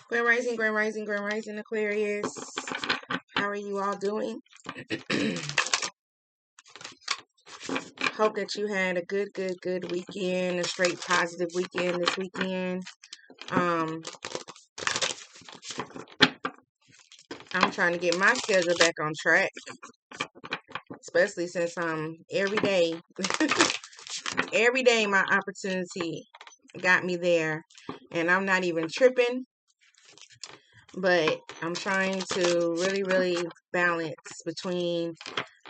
Grand Rising, Grand Rising, Grand Rising, Aquarius. How are you all doing? Hope that you had a good weekend, a straight positive weekend this weekend. I'm trying to get my schedule back on track, especially since every day, every day my opportunity got me there, and I'm not even tripping. But I'm trying to really balance between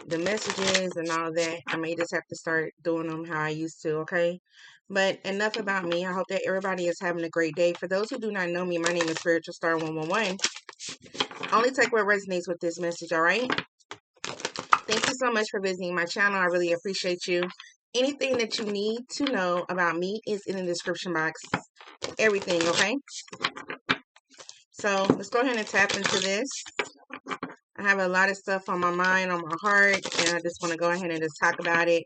the messages and all that. I may just have to start doing them how I used to, okay? But enough about me. I hope that everybody is having a great day. For those who do not know me, my name is Spiritual Star 111. Only take what resonates with this message, all right? Thank you so much for visiting my channel. I really appreciate you. Anything that you need to know about me is in the description box. Everything, okay? So let's go ahead and tap into this. I have a lot of stuff on my mind, on my heart, and I just want to go ahead and just talk about it.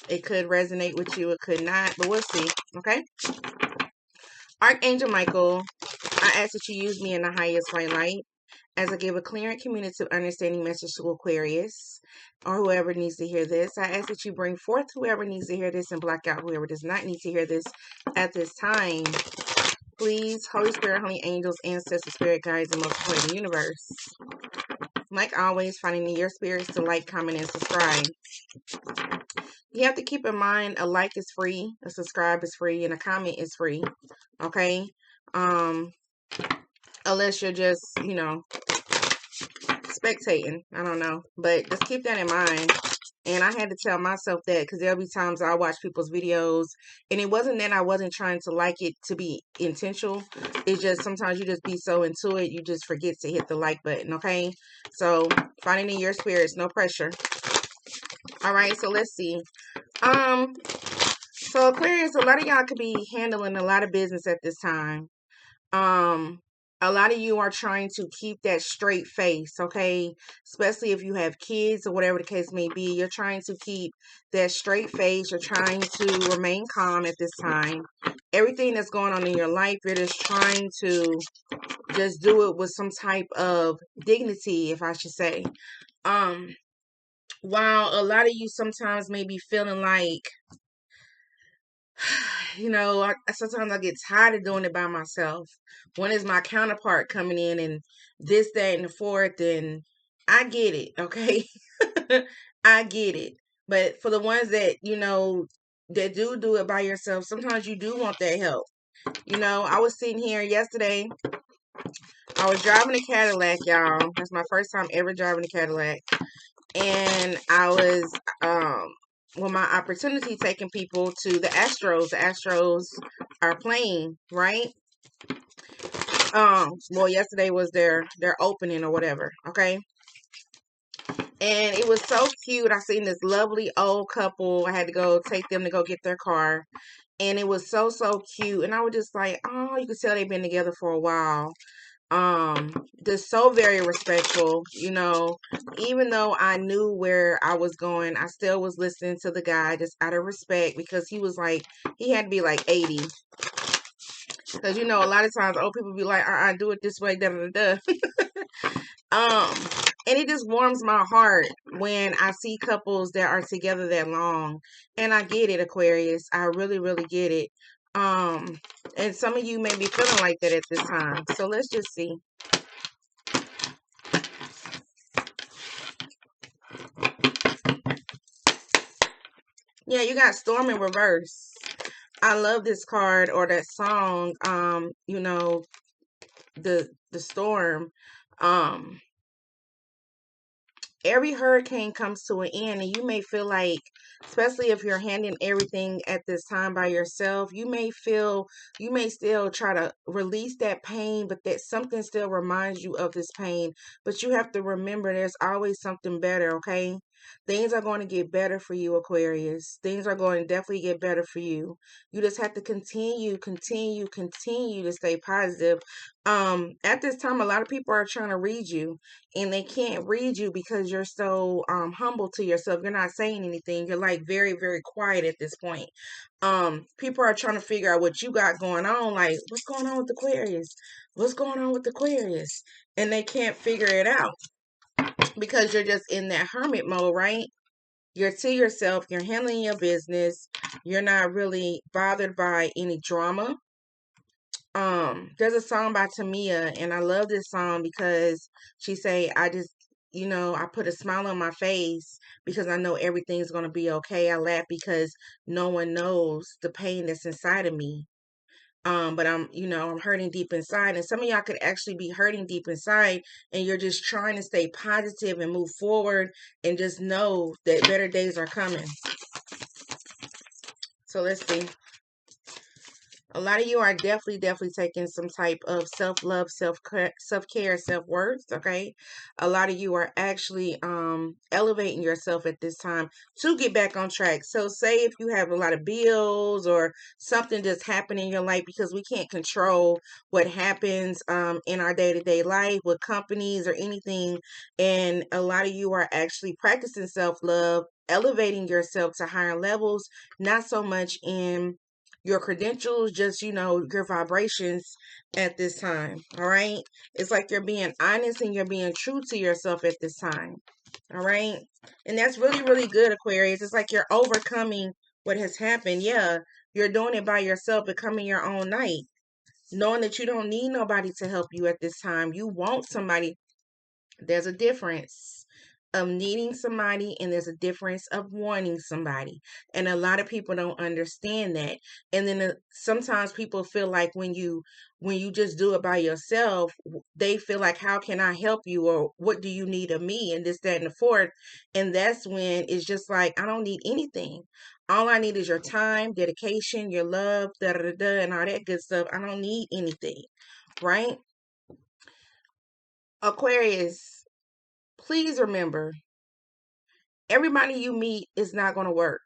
It could resonate with you, it could not, but we'll see, okay? Archangel Michael, I ask that you use me in the highest white light as I give a clear and communicative understanding message to Aquarius or whoever needs to hear this. I ask that you bring forth whoever needs to hear this and block out whoever does not need to hear this at this time. Please, Holy Spirit, Holy Angels, Ancestors, Spirit Guides, and most important universe. Like always, finding in your spirits to like, comment, and subscribe. You have to keep in mind a like is free, a subscribe is free, and a comment is free. Okay? Unless you're just, spectating. I don't know. But just keep that in mind. And I had to tell myself that because there'll be times I watch people's videos and it wasn't that I wasn't trying to like it to be intentional. It's just sometimes you just be so into it, you just forget to hit the like button, okay? So finding in your spirits, no pressure. All right, so let's see. So Aquarius, a lot of y'all could be handling a lot of business at this time. A lot of you are trying to keep that straight face, okay? Especially if you have kids or whatever the case may be. You're trying to keep that straight face. You're trying to remain calm at this time. Everything that's going on in your life, you're just trying to just do it with some type of dignity, if I should say. While a lot of you sometimes may be feeling like, sometimes I get tired of doing it by myself. When is my counterpart coming in and this, that, and the fourth? And I get it, okay? I get it. But for the ones that, that do it by yourself, sometimes you do want that help. I was sitting here yesterday. I was driving a Cadillac, y'all. That's my first time ever driving a Cadillac. And I was, my opportunity taking people to the Astros. The Astros are playing, right? Well, yesterday was their opening or whatever, okay? And it was so cute. I seen this lovely old couple. I had to go take them to go get their car. And it was so cute. And I was just like, oh, you could tell they've been together for a while. Just so very respectful, even though I knew where I was going, I still was listening to the guy just out of respect because he had to be like 80. Because, a lot of times old people be like, I do it this way, da. And it just warms my heart when I see couples that are together that long. And I get it, Aquarius. I really get it. And some of you may be feeling like that at this time. So let's just see. Yeah, you got Storm in reverse. I love this card or that song. The storm. Every hurricane comes to an end, and you may feel like, especially if you're handling everything at this time by yourself, you may still try to release that pain, but that something still reminds you of this pain. But you have to remember there's always something better, okay? Things are going to get better for you, Aquarius. Things are going to definitely get better for you. You just have to continue to stay positive. At this time, a lot of people are trying to read you, and they can't read you because you're so humble to yourself. You're not saying anything. You're like very, very quiet at this point. People are trying to figure out what you got going on. Like, what's going on with Aquarius? What's going on with Aquarius? And they can't figure it out because you're just in that hermit mode, right? You're to yourself, you're handling your business, you're not really bothered by any drama. There's a song by Tamia, and I love this song because she say, I just, I put a smile on my face because I know everything's gonna be okay. I laugh because no one knows the pain that's inside of me. But I'm hurting deep inside, and some of y'all could actually be hurting deep inside, and you're just trying to stay positive and move forward and just know that better days are coming. So let's see. A lot of you are definitely taking some type of self-love, self-care, self-worth, okay? A lot of you are actually elevating yourself at this time to get back on track. So say if you have a lot of bills or something just happened in your life, because we can't control what happens in our day-to-day life with companies or anything, and a lot of you are actually practicing self-love, elevating yourself to higher levels, not so much in your credentials, just your vibrations at this time. All right, it's like you're being honest and you're being true to yourself at this time. All right, and that's really good, Aquarius. It's like you're overcoming what has happened. Yeah, you're doing it by yourself, becoming your own knight, knowing that you don't need nobody to help you at this time. You want somebody. There's a difference of needing somebody, and there's a difference of wanting somebody. And a lot of people don't understand that. And then sometimes people feel like when you just do it by yourself, they feel like, how can I help you, or what do you need of me, and this, that, and the fourth. And that's when it's just like, I don't need anything. All I need is your time, dedication, your love, da da da, and all that good stuff. I don't need anything, right? Aquarius, please remember, everybody you meet is not going to work.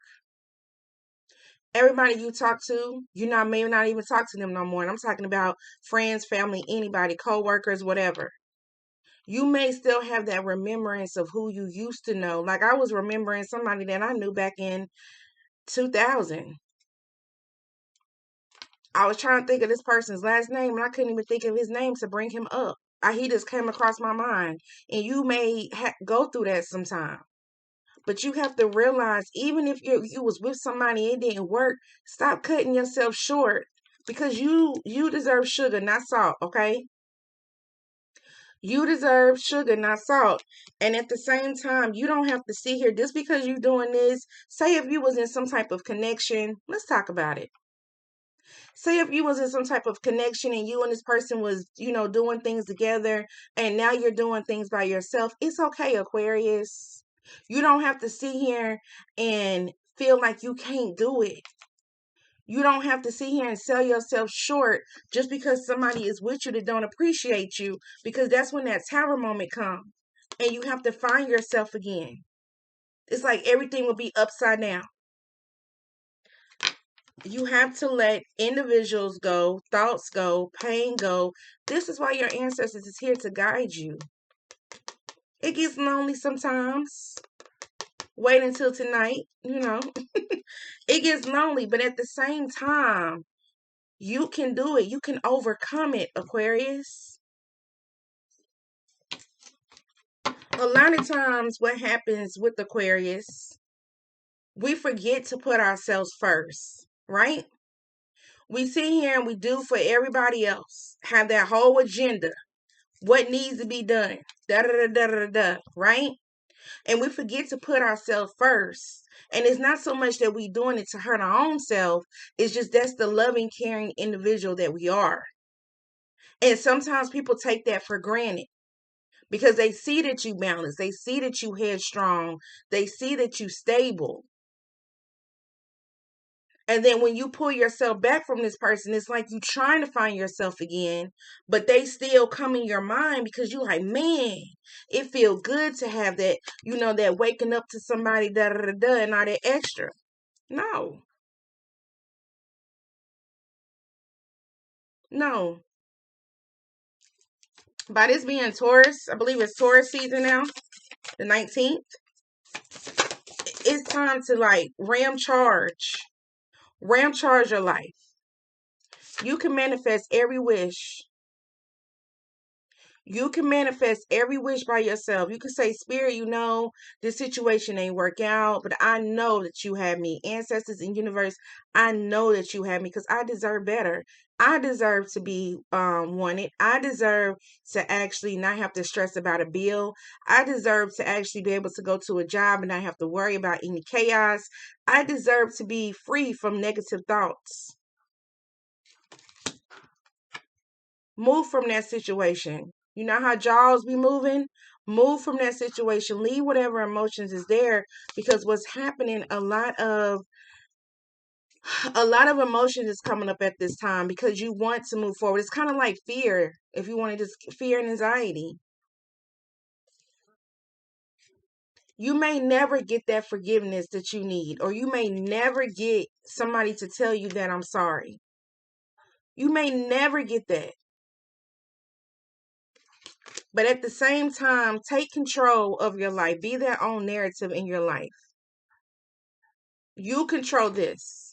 Everybody you talk to, may not even talk to them no more. And I'm talking about friends, family, anybody, co-workers, whatever. You may still have that remembrance of who you used to know. Like I was remembering somebody that I knew back in 2000. I was trying to think of this person's last name, and I couldn't even think of his name to bring him up. He just came across my mind. And you may go through that sometime. But you have to realize, even if you was with somebody and it didn't work, stop cutting yourself short, because you deserve sugar, not salt, okay? You deserve sugar, not salt. And at the same time, you don't have to sit here just because you're doing this. Say if you was in some type of connection, let's talk about it. Say if you was in some type of connection and you and this person was, doing things together, and now you're doing things by yourself. It's okay, Aquarius. You don't have to sit here and feel like you can't do it. You don't have to sit here and sell yourself short just because somebody is with you that don't appreciate you, because that's when that tower moment comes and you have to find yourself again. It's like everything will be upside down. You have to let individuals go, thoughts go, pain go. This is why your ancestors is here to guide you. It gets lonely sometimes. Wait until tonight, It gets lonely, but at the same time, you can do it. You can overcome it, Aquarius. A lot of times what happens with Aquarius, we forget to put ourselves first, right? We sit here and we do for everybody else, have that whole agenda, what needs to be done, da da da da da da, right? And we forget to put ourselves first. And it's not so much that we doing it to hurt our own self. It's just that's the loving, caring individual that we are. And sometimes people take that for granted because they see that you balance. They see that you headstrong. They see that you stable. And then when you pull yourself back from this person, it's like you trying to find yourself again, but they still come in your mind because you like, man, it feel good to have that, that waking up to somebody, da da da da, and all that extra. No, no. By this being Taurus, I believe it's Taurus season now, the 19th. It's time to like ram charge your life. You can manifest every wish. You can manifest every wish by yourself. You can say, Spirit, this situation ain't work out, but I know that you have me. Ancestors and universe, I know that you have me because I deserve better. I deserve to be wanted. I deserve to actually not have to stress about a bill. I deserve to actually be able to go to a job and not have to worry about any chaos. I deserve to be free from negative thoughts. Move from that situation. You know how jaws be moving? Move from that situation. Leave whatever emotions is there, because what's happening, a lot of emotions is coming up at this time because you want to move forward. It's kind of like fear. If you want to just fear and anxiety. You may never get that forgiveness that you need, or you may never get somebody to tell you that I'm sorry. You may never get that. But at the same time, take control of your life. Be that own narrative in your life. You control this.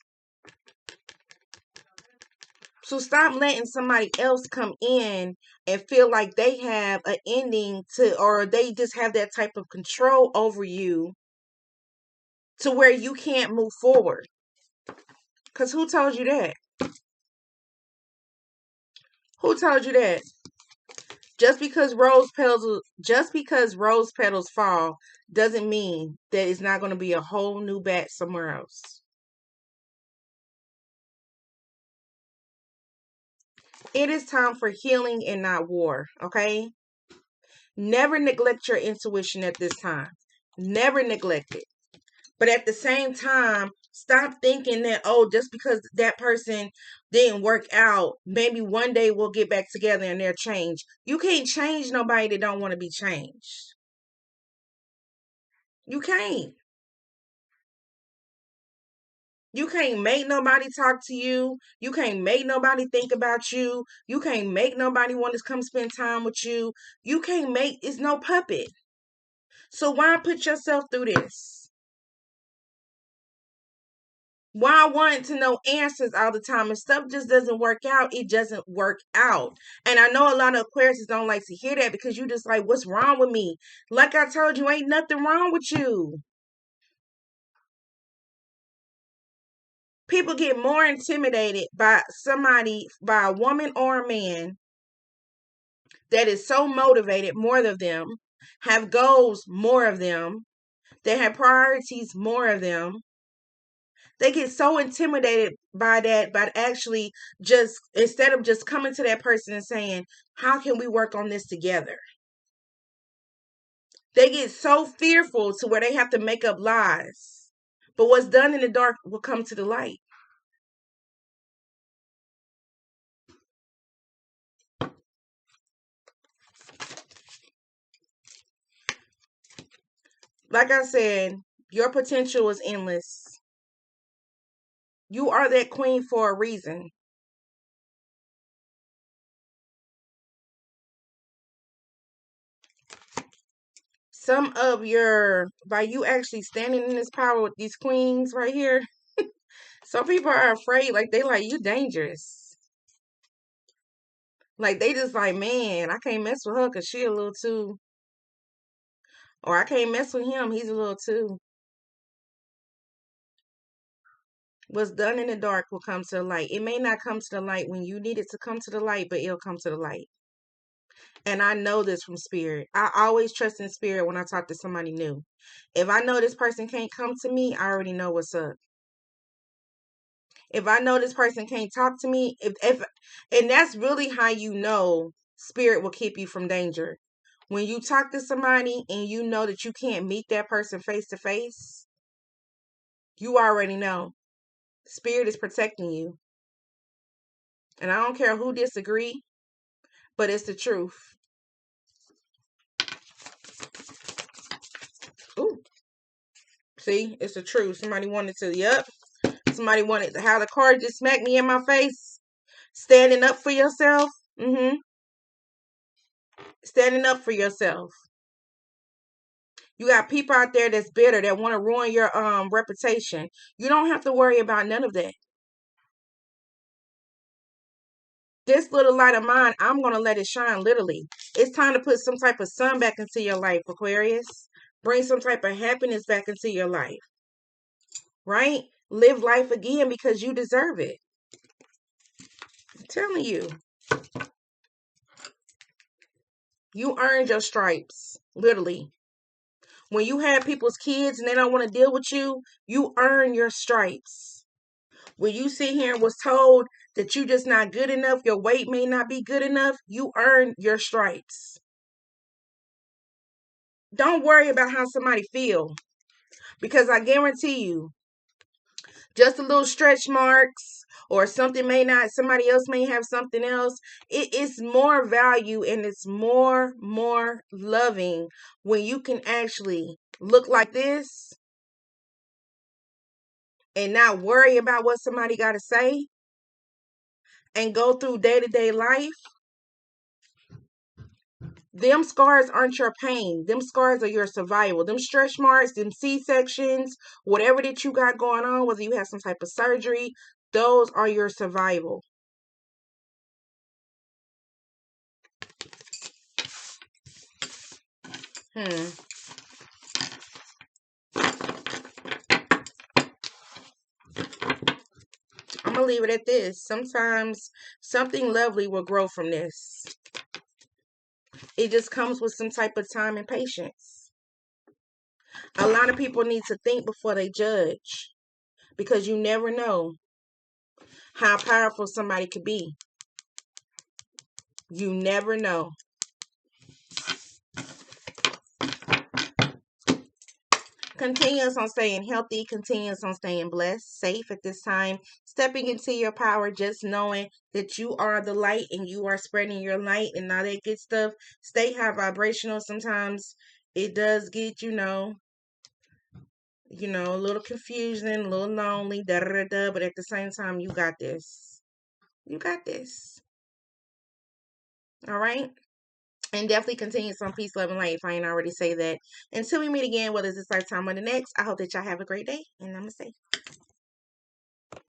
So stop letting somebody else come in and feel like they have an ending to, or they just have that type of control over you to where you can't move forward. Because who told you that? Who told you that? Just because rose petals fall doesn't mean that it's not going to be a whole new batch somewhere else. It is time for healing and not war, okay? Never neglect your intuition at this time. Never neglect it. But at the same time, stop thinking that, oh, just because that person didn't work out, maybe one day we'll get back together and they'll change. You can't change nobody that don't want to be changed. You can't. You can't make nobody talk to you. You can't make nobody think about you. You can't make nobody want to come spend time with you. It's no puppet. So why put yourself through this? Why want to know answers all the time? If stuff just doesn't work out, it doesn't work out. And I know a lot of Aquarius don't like to hear that because you just like, what's wrong with me? Like I told you, ain't nothing wrong with you. People get more intimidated by a woman or a man that is so motivated, more of them, have goals, more of them, they have priorities, more of them. They get so intimidated by that, but actually just, instead of just coming to that person and saying, how can we work on this together? They get so fearful to where they have to make up lies. But what's done in the dark will come to the light. Like I said, your potential is endless. You are that queen for a reason. By you actually standing in this power with these queens right here, some people are afraid, like they like, you dangerous. Like they just like, man, I can't mess with her because she a little too, or I can't mess with him, he's a little too. What's done in the dark will come to the light. It may not come to the light when you need it to come to the light, but it'll come to the light. And I know this from spirit. I always trust in spirit when I talk to somebody new. If I know this person can't come to me, I already know what's up. If I know this person can't talk to me, and that's really how you know spirit will keep you from danger. When you talk to somebody and you know that you can't meet that person face to face, you already know. Spirit is protecting you. And I don't care who disagree, but it's the truth. Ooh. See, it's the truth. Somebody wanted to, yep. Somebody wanted to, how the card just smacked me in my face. Standing up for yourself. Standing up for yourself. You got people out there that's bitter, that want to ruin your reputation. You don't have to worry about none of that. This little light of mine, I'm going to let it shine, literally. It's time to put some type of sun back into your life, Aquarius. Bring some type of happiness back into your life. Right? Live life again because you deserve it. I'm telling you. You earned your stripes, literally. When you have people's kids and they don't want to deal with you, you earn your stripes. When you sit here and was told that you just not good enough, your weight may not be good enough, you earn your stripes. Don't worry about how somebody feel, because I guarantee you, just a little stretch marks or something may not, somebody else may have something else. It is more value and it's more loving when you can actually look like this and not worry about what somebody got to say and go through day-to-day life. Them scars aren't your pain. Them scars are your survival. Them stretch marks, them C-sections, whatever that you got going on, whether you have some type of surgery, those are your survival. I'm going to leave it at this. Sometimes something lovely will grow from this. It just comes with some type of time and patience. A lot of people need to think before they judge, because you never know how powerful somebody could be. You never know. Continuous on staying healthy, continuous on staying blessed, safe at this time, stepping into your power, just knowing that you are the light and you are spreading your light and all that good stuff. Stay high vibrational. Sometimes it does get, a little confusing, a little lonely, but at the same time, you got this. You got this. All right? And definitely continue some peace, love, and light if I ain't already say that. Until we meet again, whether it's this lifetime or the next, I hope that y'all have a great day. And namaste.